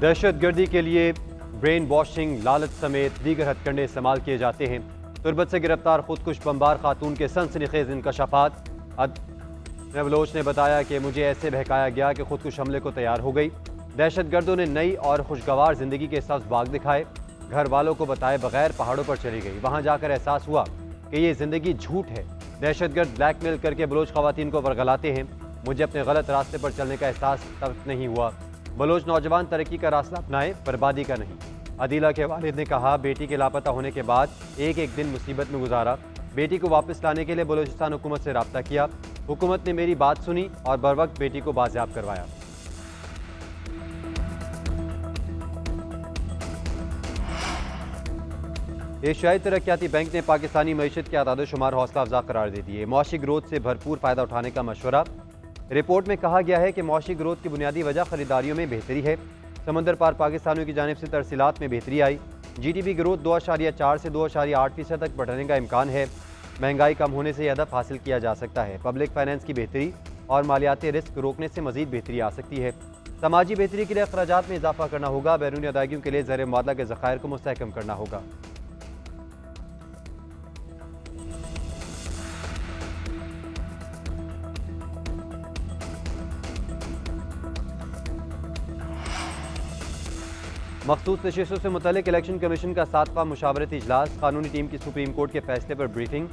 दहशतगर्दी के लिए ब्रेन वॉशिंग, लालच समेत दीगर हथकंडे इस्तेमाल किए जाते हैं। तुर्बत से गिरफ्तार खुदकुश बमबार खातून के सनसनीखेज इंकशाफात। बलोच ने बताया कि मुझे ऐसे बहकाया गया कि खुदकुश हमले को तैयार हो गई। दहशतगर्दों ने नई और खुशगवार जिंदगी के सब्ज बाग दिखाए। घर वालों को बताए बगैर पहाड़ों पर चली गई। वहां जाकर एहसास हुआ कि ये जिंदगी झूठ है। दहशतगर्द ब्लैकमेल करके बलोच खवातीन को वरगलाते हैं। मुझे अपने गलत रास्ते पर चलने का एहसास तब नहीं हुआ। बलोच नौजवान तरक्की का रास्ता अपनाए, बर्बादी का नहीं। अदीला के वालिद ने कहा, बेटी के लापता होने के बाद एक एक दिन मुसीबत में गुजारा। बेटी को वापस लाने के लिए बलोचिस्तान हुकूमत से रब्ता किया। हुकूमत ने मेरी बात सुनी और बर वक्त बेटी को बाजियाब करवाया। एशियाई तरक्याती बैंक ने पाकिस्तानी मईशत के आदाद-ओ-शुमार हौसला अफजा करार दे दिए। मुआशी ग्रोथ से भरपूर फायदा उठाने का मशवरा। रिपोर्ट में कहा गया है कि मुआशी ग्रोथ की बुनियादी वजह खरीदारियों में बेहतरी है। समंदर पार पाकिस्तानियों की जानिब से तरसीलात में बेहतरी आई। GDP ग्रोथ 2.4 से 2.8% तक बढ़ने का इम्कान है। महंगाई कम होने से यह हदफ हासिल किया जा सकता है। पब्लिक फाइनेंस की बेहतरी और मालियाती रिस्क रोकने से मजीद बेहतरी आ सकती है। समाजी बेहतरी के लिए अखराजात में इजाफा करना होगा। बैरूनी अदायगियों के लिए ज़र मुआदला के ज़खायर को मुस्तहकम करना होगा। मखसूस नशिस्तों से मुतल्लिक इलेक्शन कमीशन का 7वां मुशावरती इजलास। कानूनी टीम की सुप्रीम कोर्ट के फैसले पर ब्रीफिंग।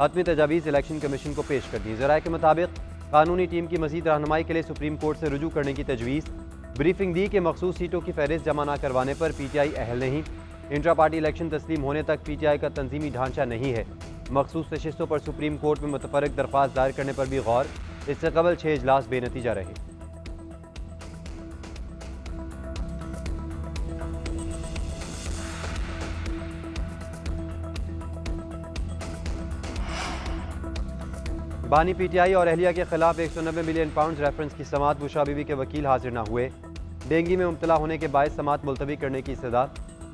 हतमी तजावीज़ इलेक्शन कमीशन को पेश कर दी। ज़राए के मुताबिक कानूनी टीम की मजीद रहनुमाई के लिए सुप्रीम कोर्ट से रुजू करने की तजवीज़। ब्रीफिंग दी कि मखसूस सीटों की फहरिस्त जमा न करवाने पर PTI अहल नहीं। इंट्रा पार्टी इलेक्शन तस्लीम होने तक PTI का तंजीमी ढांचा नहीं है। मखसूस नशिस्तों पर सुप्रीम कोर्ट में मुतफरक दरख्वास्त दायर करने पर भी गौर। इससे कबल 6 इजलास बेनतीजा रहे। बानी PTI और अहलिया के खिलाफ 190 मिलियन पाउंड रेफरेंस की समात। बुशरा बीबी के वकील हाजिर न हुए। डेंगी में मुब्तला होने के बायस समात मुलतवी करने की सजा।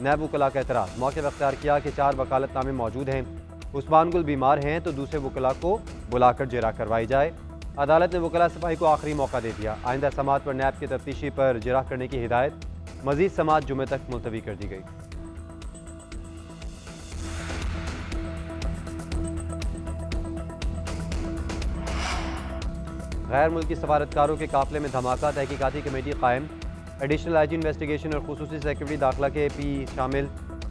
नैब वकला का एतराज़। मौके पर अख्तियार किया कि 4 वकालतनामे मौजूद हैं। उस्मान गुल बीमार हैं तो दूसरे वकला को बुलाकर जेरा करवाई जाए। अदालत ने वकला सफाई को आखिरी मौका दे दिया। आइंदा समात पर नैब की तफ्तीशी पर जेरा करने की हिदायत। मजीद समात जुमे तक मुलतवी कर दी गई। गैर मुल्की सफारतकारों के काफिले में धमाका। तहकीकाती कमेटी कायम। एडिशनल IG इन्वेस्टिगेशन और खुसूसी सेक्रेटरी दाखिला के P शामिल।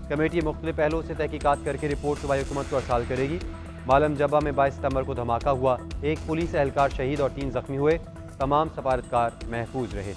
कमेटी मुख्तलिफ पहलुओं से तहकीकात करके रिपोर्ट सूबाई हुकूमत को अरसाल करेगी। मालम जब्बा में 22 सितंबर को धमाका हुआ। एक पुलिस एहलकार शहीद और 3 जख्मी हुए। तमाम सफारतकार महफूज रहे।